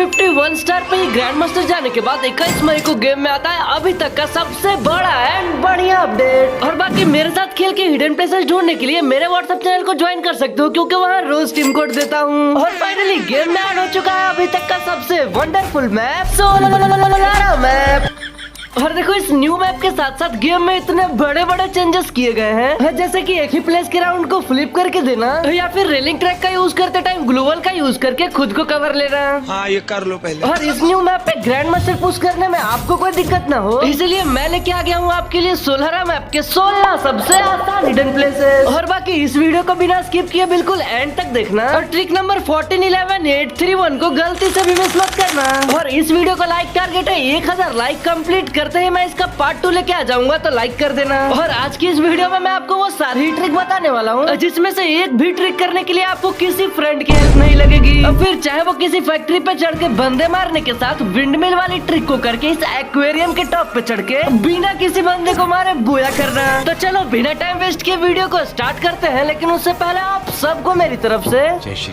51 star पे grand master जाने के बाद 21 मई को गेम में आता है अभी तक का सबसे बड़ा एंड बढ़िया अपडेट। और बाकी मेरे साथ खेल के हिडन प्लेसेस ढूंढने के लिए मेरे व्हाट्सएप चैनल को ज्वाइन कर सकते हो, क्योंकि वहाँ रोज टीम कोड देता हूँ। और फाइनली गेम में ऐड हो चुका है अभी तक का सबसे वंडरफुल मैप सोलारा मैप। और देखो इस न्यू मैप के साथ साथ गेम में इतने बड़े बड़े चेंजेस किए गए हैं, जैसे कि एक ही प्लेस के राउंड को फ्लिप करके देना, या फिर रेलिंग ट्रैक का यूज करते टाइम ग्लोबल का यूज करके खुद को कवर लेना। हाँ ये कर लो पहले। और इस न्यू मैप पे ग्रैंड मास्टर पुश करने में आपको कोई दिक्कत ना हो, इसलिए मैं लेके आ गया हूँ आपके लिए सोलारा मैप के 16 सबसे आसान हिडन प्लेसेस। और बाकी इस वीडियो को बिना स्किप किए बिल्कुल एंड तक देखना। और ट्रिक नंबर 1411831 को गलती से भी मिस मत करना। और इस वीडियो का लाइक टारगेट है 1000 लाइक कंप्लीट करते ही मैं इसका पार्ट 2 लेके आ जाऊंगा, तो लाइक कर देना। और आज की इस वीडियो में मैं आपको वो सारी ट्रिक बताने वाला हूँ जिसमें से एक भी ट्रिक करने के लिए आपको किसी फ्रेंड की हेल्प नहीं लगेगी। और फिर चाहे वो किसी फैक्ट्री पे चढ़ के बंदे मारने के साथ विंडमिल वाली ट्रिक को करके इस एक्वेरियम के टॉप पे चढ़ के बिना किसी बंदे को मारे बोया करना। तो चलो बिना टाइम वेस्ट किए वीडियो को स्टार्ट करते हैं, लेकिन उससे पहले आप सबको मेरी तरफ से।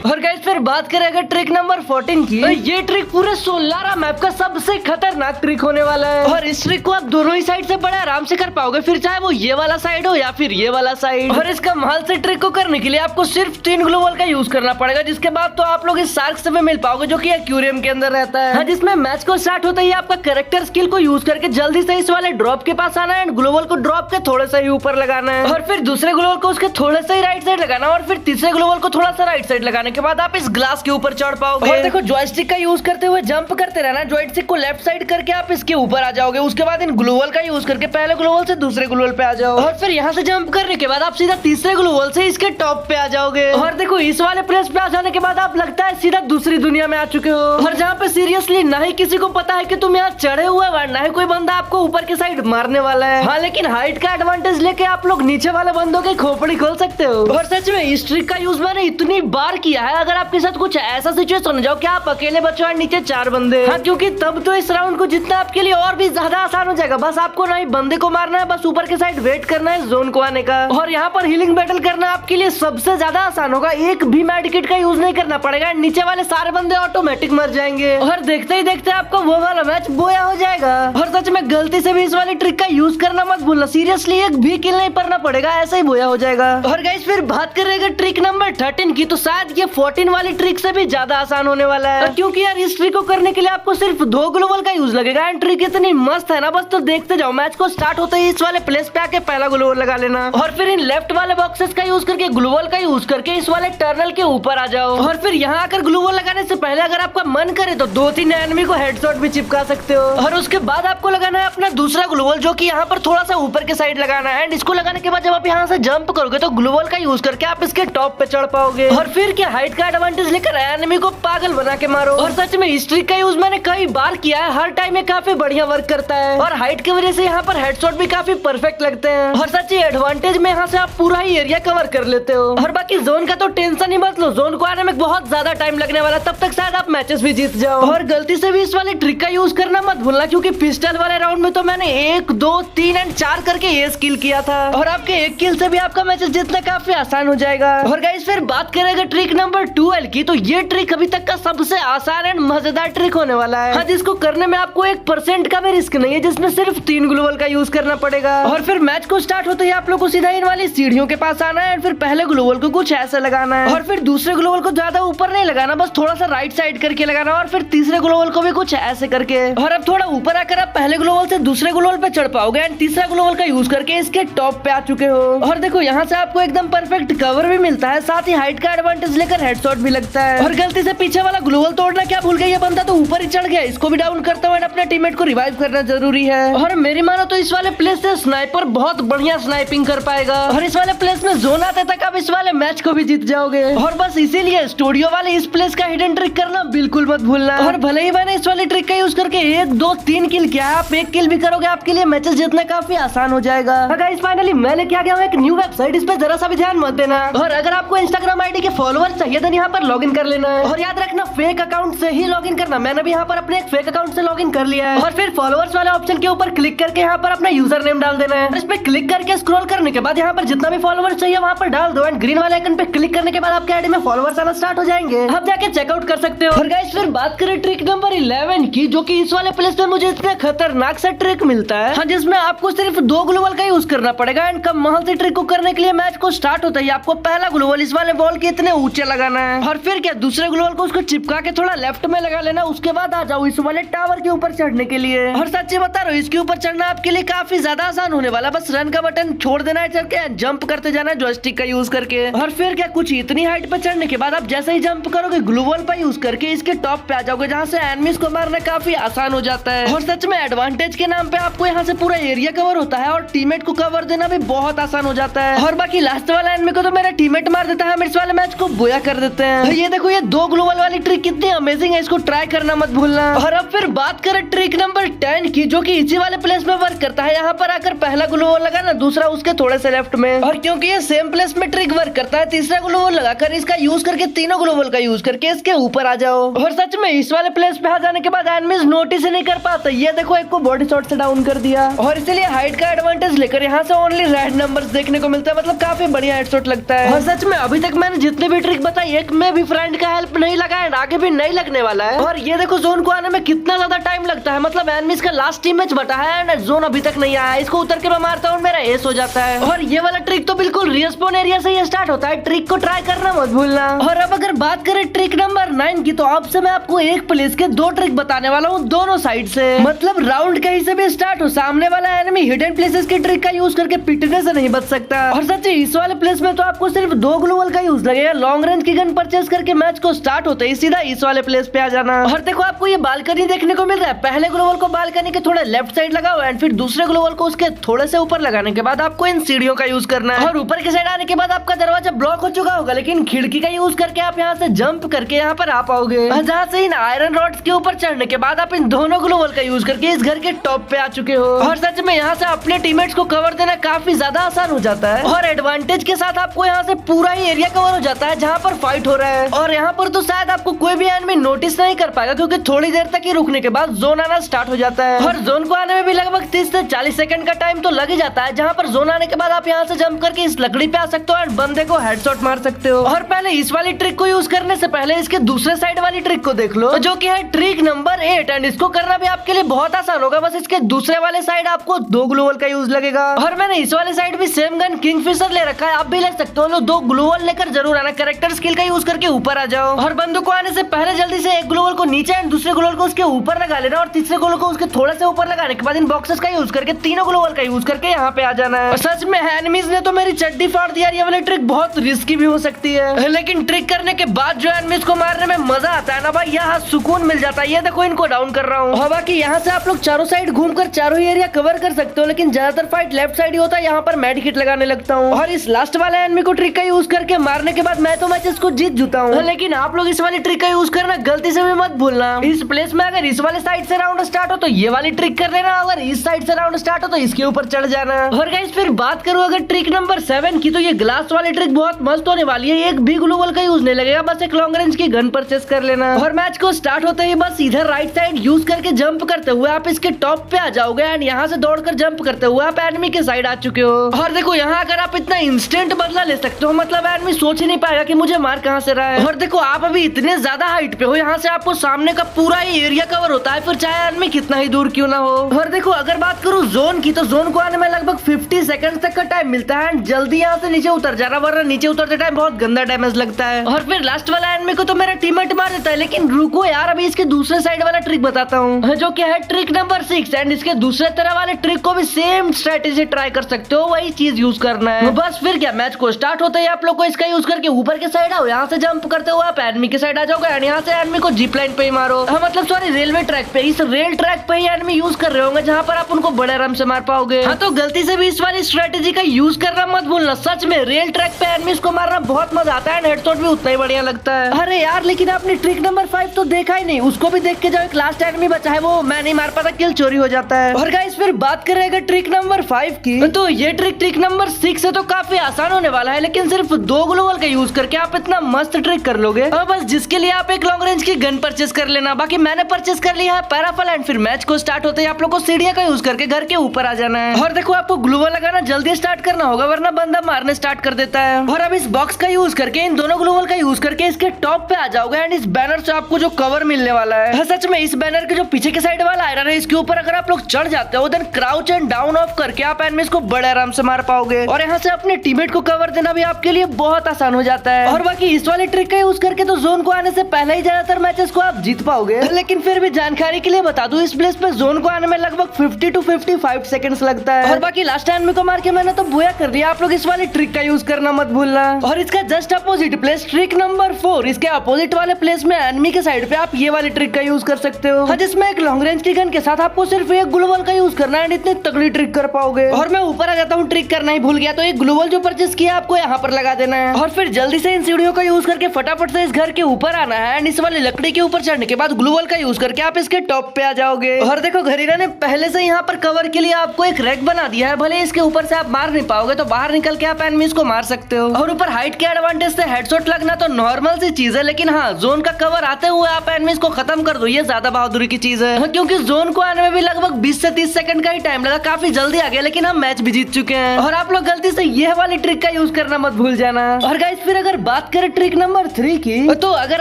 और गाइस फिर बात करें अगर ट्रिक नंबर 14 की, तो ये ट्रिक पूरे सोलारा मैप का सबसे खतरनाक ट्रिक होने वाला है। और इस ट्रिक को आप दोनों ही साइड से बड़े आराम से कर पाओगे, फिर चाहे वो ये वाला साइड हो या फिर ये वाला साइड। और इसका कमाल से ट्रिक को करने के लिए आपको सिर्फ 3 ग्लोबल का यूज करना पड़ेगा, जिसके बाद तो आप लोग इस शार्क से भी मिल पाओगे जो कि एक्वेरियम के अंदर रहता है। जिसमें मैच को स्टार्ट होता ही आपका कैरेक्टर स्किल को यूज करके जल्दी से इस वाले ड्रॉप के पास आना है एंड ग्लोबल को ड्रॉप के थोड़ा सा ही ऊपर लगाना है। और फिर दूसरे ग्लोबल को उसके थोड़ा सा ही राइट साइड लगाना, और फिर तीसरे ग्लोबल को थोड़ा सा राइट साइड लगाने के बाद आप इस ग्लास के ऊपर चढ़ पाओगे। और देखो जॉयस्टिक का यूज करते हुए जंप करते रहना, जॉयस्टिक को लेफ्ट साइड करके आप इसके ऊपर आ जाओगे। उसके बाद इन ग्लोबल का यूज करके पहले ग्लोबल से दूसरे ग्लोबल पे आ जाओ, और फिर यहाँ से जंप करने के बाद आप सीधा तीसरे ग्लोबल से इसके टॉप पे आ जाओगे। और देखो इस वाले प्लेस पे आ जाने के बाद आप लगता है सीधा दूसरी दुनिया में आ चुके हो, और जहाँ पे सीरियसली ना ही किसी को पता है कि तुम यहाँ चढ़े हुए हो, ना ही कोई बंदा आपको ऊपर की साइड मारने वाला है। हाँ, लेकिन हाइट का एडवांटेज लेके आप लोग नीचे वाले बंदों की खोपड़ी खोल सकते हो। और सच में इस ट्रिक का यूज मैंने इतनी बार किया है, अगर आपके साथ कुछ ऐसा सिचुएशन हो जाओ कि आप अकेले बचो और नीचे 4 बंदे। हाँ, क्योंकि तब तो इस राउंड को जितना आपके लिए और भी ज्यादा आसान हो जाएगा। बस आपको ना ही बंदे को मारना है, बस ऊपर के साइड वेट करना है जोन को आने का। और यहाँ पर हीलिंग बैटल करना आपके लिए सबसे ज्यादा आसान होगा, एक भी मेडिकेट का यूज नहीं करना पड़ेगा, नीचे वाले सारे बंदे ऑटोमेटिक मर जाएंगे। और देखते ही देखते आपको वो वाला मैच बोया हो जाएगा। और सच में गलती से भी इस वाली ट्रिक का यूज करना मत भूलना, सीरियसली एक भी किल नहीं करना पड़ेगा, ऐसे ही बोया हो जाएगा। और गाइस फिर बात करेंगे ट्रिक नंबर 13 की, तो शायद ये 14 वाली ट्रिक से भी ज्यादा आसान होने वाला है, क्योंकि यार इस ट्रिक को करने के लिए आपको सिर्फ 2 ग्लोबल का यूज लगेगा। एंड ट्रिक इतनी मस्त है ना, बस तो देखते जाओ। मैच को स्टार्ट होते ही इस वाले प्लेस पे आके पहला ग्लोबल लगा लेना, और फिर इन लेफ्ट वाले बॉक्सेस का यूज करके ग्लोबल का यूज करके इस वाले टर्नल के ऊपर आ जाओ। और फिर यहाँ आकर ग्लोबल लगाने से पहले अगर आपका मन करे तो 2-3 एनिमी को हेडशॉट भी चिपका सकते हो। और उसके बाद आपको लगाना है अपना दूसरा ग्लोबल, जो कि यहाँ पर थोड़ा सा ऊपर के साइड लगाना है। एंड इसको लगाने के बाद जब आप यहाँ से जंप करोगे तो ग्लोबल का यूज करके आप इसके टॉप पे चढ़ पाओगे। और फिर क्या हाइट का एडवांटेज लेकर एनिमी को पागल बना के मारो। और सच में इस ट्रिक का यूज मैंने कई बार किया है, हर टाइम ये काफी बढ़िया वर्क करता है। और हाइट की वजह से यहाँ पर हेडशॉट भी काफी परफेक्ट लगते हैं। और सच एडवांटेज में यहाँ से आप पूरा ही एरिया कवर कर लेते हो। और बाकी जोन का तो टेंशन ही मत लो, जोन को आने में बहुत ज्यादा टाइम लगने वाला, तब तक शायद आप मैचेस भी जीत जाओ। और गलती से भी इस वाले ट्रिक का यूज करना मत भूलना, क्योंकि पिस्टल वाले राउंड में तो मैंने 1, 2, 3 एंड 4 करके ये स्किल किया था, और आपके एक किल से भी आपका मैचेस जीतना काफी आसान हो जाएगा। और गाइस फिर बात करेंगे ट्रिक नंबर 12 की, तो ये ट्रिक अभी तक का सबसे आसान एंड मजेदार ट्रिक होने वाला है। हाँ, जिसको करने में आपको 1% का भी रिस्क नहीं है, जिसमें सिर्फ 3 ग्लोबल का यूज करना पड़ेगा। और फिर मैच को स्टार्ट होते ही आप लोग को सीधा इन वाली सीढ़ियों के पास आना है, फिर पहले ग्लोबल को कुछ ऐसे लगाना है, और फिर दूसरे ग्लोबल को ज्यादा ऊपर नहीं लगाना, बस थोड़ा सा राइट साइड करके लगाना, और फिर तीसरे ग्लोबल को भी कुछ ऐसे करके। और अब थोड़ा ऊपर आकर आप पहले ग्लोबल से दूसरे ग्लोबल पे चढ़ पाओगे, एंड तीसरा ग्लोबल का यूज करके इसके टॉप पे आ चुके हो। और देखो यहाँ से आपको एकदम परफेक्ट कवर भी मिलता है, साथ ही हाइट का एडवांटेज लेकर हेडशॉट भी लगता है। और गलती से पीछे वाला ग्लोबल तोड़ना क्या भूल गया, ये बंदा तो ऊपर ही चढ़ गया, इसको भी डाउन करता हूँ, अपने टीममेट को रिवाइव करना जरूरी है। और मेरी मानो तो इस वाले प्लेस से स्नाइपर बहुत बढ़िया स्नाइपिंग कर पाएगा, और इस वाले प्लेस में जोन आते तक आप इस वाले मैच को भी जीत जाओगे। और बस इसीलिए स्टूडियो वाले इस प्लेस का हिडन ट्रिक करना बिल्कुल मत भूलना। और भले ही मैंने इस वाले ट्रिक का यूज करके 1, 2, 3 किल किया, आप 1 किल भी करोगे आपके लिए मैचेस जीतना काफी आसान हो जाएगा। गाइस फाइनली मैं लेके आ गया हूँ एक न्यू वेबसाइट, इस पे जरा सा भी ध्यान मत देना। और अगर आपको इंस्टाग्राम आईडी के फॉलोअर चाहिए तो यहाँ पर लॉगिन कर लेना है, और याद रखना फेक अकाउंट से ही लॉगिन करना। मैंने भी यहाँ पर अपने एक फेक अकाउंट से लॉगिन कर लिया है। और फिर फॉलोअर्स वाला ऑप्शन आइकन के ऊपर क्लिक करके यहाँ पर अपना यूजर नेम डाल देना है। इस पे क्लिक करके स्क्रॉल करने के बाद यहाँ पर जितना भी फॉलोवर्स चाहिए वहाँ पर डाल दो एंड ग्रीन वाले आइकन पे क्लिक करने के बाद आपके आईडी में फॉलोवर्स आना स्टार्ट हो जाएंगे। आप जाके चेकआउट कर सकते हो। और गाइस फिर बात करें ट्रिक नंबर 11 की, जो कि इस वाले प्लेस में मुझे इतना खतरनाक सा ट्रिक मिलता है, हाँ, जिसमें आपको सिर्फ 2 ग्लोवल का यूज करना पड़ेगा एंड कम महल से ट्रिक को करने के लिए मैच को स्टार्ट होता है आपको पहला ग्लोवल इस वाले बॉल के इतने ऊंचे लगाना है और फिर क्या दूसरे ग्लोवल को उसको चिपका के थोड़ा लेफ्ट में लगा लेना। उसके बाद आ जाओ इस वाले टावर के ऊपर चढ़ने के लिए। और सच्ची बता रहा हूँ इसके ऊपर चढ़ना आपके लिए काफी ज्यादा आसान होने वाला। बस रन का बटन छोड़ देना है, चढ़ के जंप करते जाना है जॉयस्टिक का यूज करके। और फिर क्या कुछ इतनी हाइट पे चढ़ने के बाद आप जैसे ही जंप करोगे ग्लोवल का यूज करके इसके टॉप पे आ जाओगे, जहाँ से एनिमीज को मारना काफी आसान हो जाता है। और सच में एडवांटेज के नाम पे आपको यहाँ से पूरा एरिया कवर होता है और टीममेट को कवर देना भी बहुत आसान हो जाता है। और बाकी लास्ट वाला एनिमी को तो मेरा टीममेट मार देता है, हम इस वाले मैच को बोया कर देते हैं। ये देखो ये 2 ग्लोवल वाली ट्रिक कितनी अमेजिंग है, इसको ट्राई करना मत भूलना। और अब फिर बात करें ट्रिक नंबर 10 की, जो कि इसी वाले प्लेस में वर्क करता है। यहाँ पर आकर पहला ग्लोवल लगाना, दूसरा उसके थोड़े से लेफ्ट में। और क्योंकि ये सेम प्लेस में ट्रिक वर्क करता है, तीसरा ग्लोवल लगाकर इसका यूज करके तीनों ग्लोवल का यूज करके इसके ऊपर आ जाओ। और सच में इस वाले प्लेस पे आ जाने के बाद एनिमीज नोटिस ही नहीं कर पाता। ये देखो एक को बॉडी शॉट से डाउन कर दिया और इसलिए हाइट का एडवांटेज लेकर यहाँ से ओनली रेड नंबर्स देखने को मिलता है, मतलब काफी बढ़िया हेडशॉट लगता है। और सच में अभी तक मैंने जितने भी ट्रिक बताई एक में भी फ्रेंड का हेल्प नहीं लगा एंड आगे भी नहीं लगने वाला है। और ये देखो जोन को आने में कितना ज्यादा टाइम लगता है, मतलब एनिमीज का लास्ट टीम मैच बटा है एंड जोन अभी तक नहीं आया। इसको उतर के मैं मारता हूँ मेरा एस हो जाता है। और ये वाला ट्रिक तो बिल्कुल रिस्पॉन एरिया से ही स्टार्ट होता है, ट्रिक को ट्राई करना मत भूलना। और अब अगर बात करें ट्रिक नंबर 9 की, तो अब से मैं आपको एक प्लेस के 2 ट्रिक बताने वाला हूँ दोनों साइड से, मतलब राउंड कहीं से भी स्टार्ट हो, सामने वाला एनिमी हिडन प्लेसेस की ट्रिक का यूज करके पिटने से नहीं बच सकता। और सच्ची इस वाले प्लेस में तो आपको सिर्फ 2 ग्लोवल का यूज लगेगा। लॉन्ग रेंज की गन परचेज करके मैच को स्टार्ट होते ही सीधा इस वाले प्लेस पे आ जाना। और देखो आपको ये बालकनी देखने को मिल रहा है, पहले ग्लोवल को बालकनी के थोड़े लेफ्ट साइड लगाओ एंड फिर दूसरे ग्लोवल को उसके थोड़े से ऊपर लगाने के बाद आपको इन सीढ़ियों का यूज करना है। और ऊपर के साइड आने के बाद आपका दरवाजा ब्लॉक हो चुका होगा, लेकिन खिड़की का यूज करके आप यहाँ से जंप करके यहाँ पर आ पाओगे। जहाँ से इन आयरन रॉड्स के ऊपर चढ़ने के बाद आप इन दोनों ग्लोवल का यूज करके इस घर के टॉप पे आ चुके हो। और सच में यहाँ से अपने टीममेट्स को कवर देना काफी ज्यादा आसान हो जाता है। और एडवांटेज के साथ आपको यहाँ से पूरा ही एरिया कवर हो जाता है जहाँ पर फाइट हो रहा है। और यहाँ पर तो शायद आपको कोई भी एनिमी नोटिस नहीं कर पाएगा, क्योंकि थोड़ी देर तक ही रुकने के बाद जोन आना स्टार्ट हो जाता है। और जोन को आने में भी लगभग 30 से 40 सेकंड का टाइम तो लग ही जाता है, जहाँ पर जोन आने के बाद आप यहाँ से जंप करके इस लकड़ी पे आ सकते हो और बंदे को हेडशॉट मार सकते हो। और पहले इस वाली ट्रिक को यूज करने से पहले इसके दूसरे साइड वाली ट्रिक को देख लो, जो कि है ट्रिक नंबर 8 एंड इसको करना भी आपके लिए बहुत आसान होगा। बस इसके दूसरे वाले साइड आपको 2 ग्लोवल का यूज लगेगा। और मैंने इस वाले साइड भी सेम गन किंगफिशर ले रखा है, आप भी ले सकते हो। 2 ग्लोवल लेकर जरूर आना, कैरेक्टर स्किल का यूज करके ऊपर आ जाओ। और बंदूक को आने से पहले जल्दी से एक ग्लोवल को नीचे एंड दूसरे ग्लोवल को उसके ऊपर लगा लेना और तीसरे ग्लोवल को उसके थोड़े से ऊपर लगाने के बाद इन बॉक्सेस का यूज करके तीनों ग्लोवल का यूज करके यहाँ पे आ जाना है। सच में एनिमीज ने तो मेरी चड्डी फाड़ दिया। ये वाली ट्रिक बहुत रिस्की भी हो सकती है, लेकिन ट्रिक करने के बाद जो एनिमीज को मारने में मजा आता है ना भाई, यहाँ सुकून मिल जाता है। ये देखो इनको डाउन कर रहा हूँ। और बाकी यहाँ से आप लोग चारों साइड घूमकर चारों ही एरिया कवर कर सकते हो, लेकिन ज्यादातर फाइट लेफ्ट साइड ही होता है। यहाँ पर मेड किट लगाने लगता हूँ और इस लास्ट वाले एनिमी को ट्रिक का यूज करके मारने के बाद मैं तो मैचेस को जीत जुता हूँ। लेकिन आप लोग इस वाली ट्रिक का यूज करना गलती से भी मत भूलना। इस प्लेस में अगर इस वाले साइड से राउंड स्टार्ट हो तो ये वाली ट्रिक कर लेना, अगर इस साइड से राउंड स्टार्ट हो तो इसके ऊपर चढ़ जाना। और गाइस फिर बात करूँ अगर ट्रिक नंबर 7 की, तो ये ग्लास वाली ट्रिक बहुत मस्त होने वाली है। एक भी ग्लोवल का यूज नहीं लगेगा, बस एक लॉन्ग रेंज की गन परचेस कर लेना। और मैच को स्टार्ट होते ही बस इधर राइट साइड यूज करके जंप करते हुए आप इसके टॉप पे आ जाओगे एंड यहाँ से दौड़कर जंप करते हुए आप एनिमी के साइड आ चुके हो। और देखो यहाँ अगर आप इतना इंस्टेंट बदला ले सकते हो, मतलब एनिमी सोच ही नहीं पाएगा कि मुझे मार कहाँ से रहा है। और देखो आप अभी इतने ज्यादा हाइट पे हो, यहाँ से आपको सामने का पूरा ही एरिया कवर होता है, फिर चाहे एनिमी कितना ही दूर क्यों ना हो। और देखो अगर बात करूँ जोन की, तो जोन को आने में लगभग 50 सेकंड तक का टाइम मिलता है एंड जल्दी यहाँ से नीचे उतर जाना, वरना नीचे उतरते टाइम बहुत गंदा डैमेज लगता है। और फिर लास्ट वाला एनिमी को तो मेरा टीममेट मार देता है, लेकिन रुको यार अभी इसके दूसरे साइड वाला ट्रिक बताता हूँ, जो कि है ट्रिक नंबर 6 एंड इसके दूसरे तरह वाले ट्रिक को भी सेम स्ट्रेटेजी ट्राई कर सकते हो, वही चीज यूज करना है। बस फिर क्या मैच को स्टार्ट होता है आप लोग को इसका यूज करके ऊपर के साइड आओ, यहाँ से जंप करते हुए आप एनिमी के साइड आ जाओगे एंड यहाँ से एनिमी को जीप लाइन पे ही मारो। मतलब सॉरी रेलवे ट्रैक पे, इस रेल ट्रैक पे ही एनिमी यूज कर रहे होंगे, जहाँ पर आप उनको बड़े आराम से मार पाओगे। हाँ तो गलती से भी इस वाली स्ट्रेटेजी का यूज करना मत भूलना। सच में रेल ट्रैक पे एनिमीज को मारना बहुत मजा आता है, हेडशॉट भी उतना ही बढ़िया लगता है। अरे यार लेकिन आपने ट्रिक नंबर 5 तो देखा ही नहीं, उसको भी देख के जाओ। एक लास्ट एनिमी बचा है, वो मैं नहीं मार पाता, किल चोरी हो जाता है। और गाइस फिर बात करेगा ट्रिक नंबर 5 की, तो ये ट्रिक नंबर 6 से तो काफी आसान होने वाला है, लेकिन सिर्फ 2 ग्लोवल का यूज करके आप इतना मस्त ट्रिक कर लोगे। बस जिसके लिए आप एक लॉन्ग रेंज की गन परचेस कर लेना। बाकी मैंने परचेस कर लिया है पैराफल एंड फिर मैच को स्टार्ट होते ही आप लोग को सीढ़ियां का यूज करके घर के ऊपर आ जाना है। और देखो आपको ग्लू वॉल लगाना जल्दी स्टार्ट करना होगा वरना बंदा मारने स्टार्ट कर देता है। और अब इस बॉक्स का यूज करके इन दोनों ग्लू वॉल का यूज करके इसके टॉप पे आ जाओगे एंड इस बैनर से आपको जो कवर मिलने वाला है। सच में इस बैनर के जो पीछे के साइड वाला आयरन है इसके ऊपर अगर आप लोग चढ़ जाते हो then crouch and down off करके आप एनिमीज को बड़े आराम से मार पाओगे और यहाँ से अपने टीममेट को कवर देना भी आपके लिए बहुत आसान हो जाता है। और बाकी इस वाले ट्रिक का यूज करके तो जोन को आने से पहले ही ज्यादातर मैचेस को आप जीत पाओगे। लेकिन फिर भी जानकारी के लिए बता दूं इस प्लेस पे जोन को आने में लगभग 50 to 55 सेकंड्स लगता है। और बाकी लास्ट एनिमी को मार के मैंने तो बुया कर दिया। आप लोग इस वाले ट्रिक का यूज करना मत भूलना। और इसका just opposite place trick number 4 इसके अपोजिट वाले प्लेस में एनिमी के साइड पे आप ये वाली ट्रिक का यूज कर सकते हो। हाँ, जिसमें एक लॉन्ग रेंज की गन के साथ आपको सिर्फ एक ग्लू वॉल का यूज करना है। इतनी तगड़ी ट्रिक कर पाओगे। और मैं ऊपर आ जाता हूँ, ट्रिक करना ही भूल गया। तो एक ग्लू वॉल जो परचेस किया आपको यहाँ पर लगा देना है और फिर जल्दी से इन सीढ़ियों का यूज करके फटाफट से इस घर के ऊपर आना है एंड इस वाली लकड़ी के ऊपर चढ़ने के बाद ग्लू वॉल का यूज करके आप इसके टॉप पे आ जाओगे। और देखो घरीरा ने पहले से यहाँ पर कवर के लिए आपको एक रैक बना दिया है। भले इसके ऊपर से आप मार नहीं पाओगे तो बाहर निकल के आप एनिमीज को मार सकते हो। और ऊपर हाइट के एडवांटेज से हेडशॉट लगना तो नॉर्मल सी चीज है, लेकिन हाँ जोन का कवर आते हुए आप एनिमीज को खत्म कर दो ये ज्यादा बहादुरी की चीज है। क्योंकि जोन को आने में भी लगभग 20 से 30 सेकंड का ही टाइम लगा, काफी जल्दी आ गया, लेकिन हम मैच भी जीत चुके हैं। और आप लोग गलती से यह वाली ट्रिक का यूज करना मत भूल जाना। और गाइस फिर अगर बात करें ट्रिक नंबर 3 की, तो अगर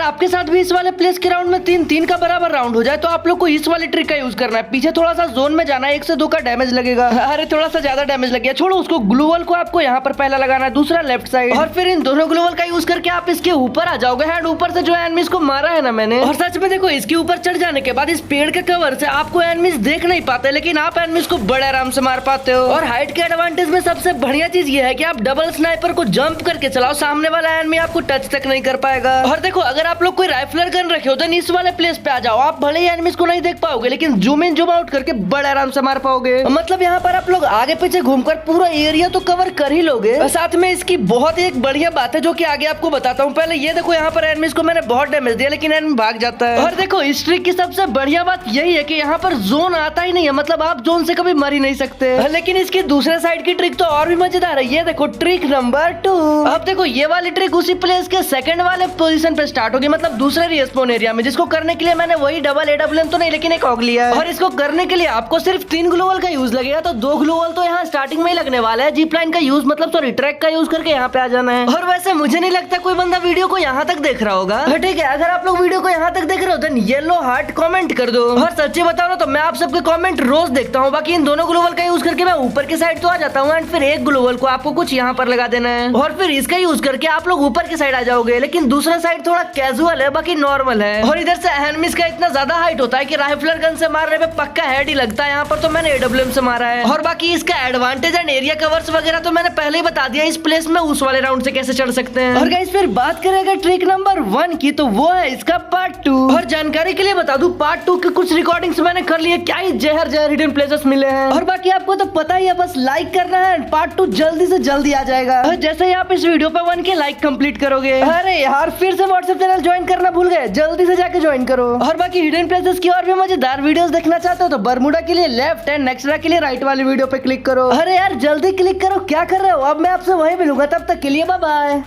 आपके साथ भी इस वाले प्लेस के राउंड में 3-3 का बराबर राउंड हो जाए तो आप लोग को इस वाली ट्रिक का यूज करना है। पीछे थोड़ा सा जोन में जाना है, 1 से 2 का डैमेज लगेगा। अरे थोड़ा सा ज्यादा डैमेज लग गया, छोड़ो उसको। ग्लू वॉल को आपको यहाँ पर पहला लगाना है, दूसरा लेफ्ट साइड। और फिर इन दोनों ग्लू वॉल का यूज करके आप इसके ऊपर आ जाओगे एंड ऊपर से जो एनिमीज को मारा है ना मैंने। और सच में देखो इसके ऊपर चढ़ जाने के बाद इस पेड़ के कवर से आपको एनिमीज देख नहीं पाते, लेकिन आप एनिमीज को बड़े आराम से मार पाते हो। और हाइट के एडवांटेज में सबसे बढ़िया चीज ये है कि आप डबल स्नाइपर को जंप करके चलाओ, सामने वाला एनिमी आपको टच तक नहीं कर पाएगा। और देखो अगर आप लोग कोई राइफलर गन रखे हो तो इस वाले प्लेस पे आ जाओ। आप भले ही एनिमीज को नहीं देख पाओगे लेकिन जूम इन जूम आउट करके बड़े आराम से मार पाओगे। मतलब यहाँ पर आप लोग आगे पीछे घूमकर पूरा एरिया तो कवर कर ही लोगे। साथ में इसकी बहुत एक बढ़िया बात है जो कि आगे आपको बताता हूँ। पहले ये देखो यहाँ पर एनिमीज को मैंने बहुत डैमेज दिया लेकिन एनिमी भाग जाता है। और देखो इस ट्रिक की सबसे बढ़िया बात यही है कि यहाँ पर जोन आता ही नहीं है, मतलब आप जोन से कभी मर ही नहीं सकते। लेकिन इसकी दूसरे साइड की ट्रिक तो और भी मजेदार है। ये देखो ट्रिक नंबर 2। अब देखो ये वाली ट्रिक उसी प्लेस के सेकंड वाले पोजीशन पे स्टार्ट होगी, मतलब दूसरे रिस्पॉन एरिया में, जिसको करने के लिए मैंने वही डबल AWM तो नहीं लेकिन एक ऑग लिया है। और इसको करने के लिए आपको सिर्फ 3 ग्लू वॉल का यूज लगेगा, तो 2 ग्लू वॉल तो यहाँ स्टार्टिंग में ही लगने वाला है। जीप लाइन का यूज मतलब सॉरी ट्रैक का यूज करके यहाँ पे आ जाना है। और वैसे मुझे नहीं लगता कोई बंदा वीडियो को यहाँ तक देख रहा होगा। ठीक है, अगर आप लोग वीडियो को यहाँ तक देख रहे हो देन येलो हार्ट कमेंट कर दो। और सच्ची बताओ ना तो मैं आप सबके कमेंट रोज देखता हूँ। बाकी इन दोनों ग्लू वॉल का यूज करके मैं ऊपर की साइड तो आ जाता हूँ एंड फिर एक ग्लू वॉल को आपको कुछ यहाँ पर लगा देना है और फिर इसका यूज करके आप लोग ऊपर की साइड आ जाओगे। लेकिन दूसरा साइड थोड़ा कैजुअल है, बाकी नॉर्मल है। और इधर से एनिमीज का इतना ज्यादा हाइट होता है कि राइफलर गन से मारने पे पक्का हेड ही लगता है। यहाँ पर तो मैंने AWM से मारा है। और बाकी इसका एडवांटेज एंड एरिया कवर्स वगैरह तो मैंने पहले ही बता दिया इस प्लेस में उस वाले राउंड से कैसे चढ़ सकते हैं। और गाइस फिर बात करें अगर ट्रिक नंबर 1 की, तो वो है इसका पार्ट 2। और जानकारी के लिए बता दूं पार्ट 2 के कुछ रिकॉर्डिंग्स मैंने कर लिए, क्या ही जहर हिडन प्लेसेस मिले हैं। और बाकी आपको तो पता ही है, बस लाइक करना है, पार्ट 2 जल्दी से जल्दी आ जाएगा। जैसे ही आप इस वीडियो पे 1 के लाइक कंप्लीट करोगे। अरे यार फिर से व्हाट्सएप चैनल ज्वाइन करना भूल गए, जल्दी से जाके ज्वाइन करो। और बाकी हिडन प्लेसेस की और भी मजेदार वीडियोस देखना चाहते हो तो बरमुडा के लिए लेफ्ट एंड नेक्स्ट्रा के लिए राइट वाली वीडियो पे क्लिक करो। अरे यार जल्दी क्लिक करो, क्या कर रहे हो। अब मैं आपसे वहीं मिलूंगा, तब तक के लिए बाय बाय।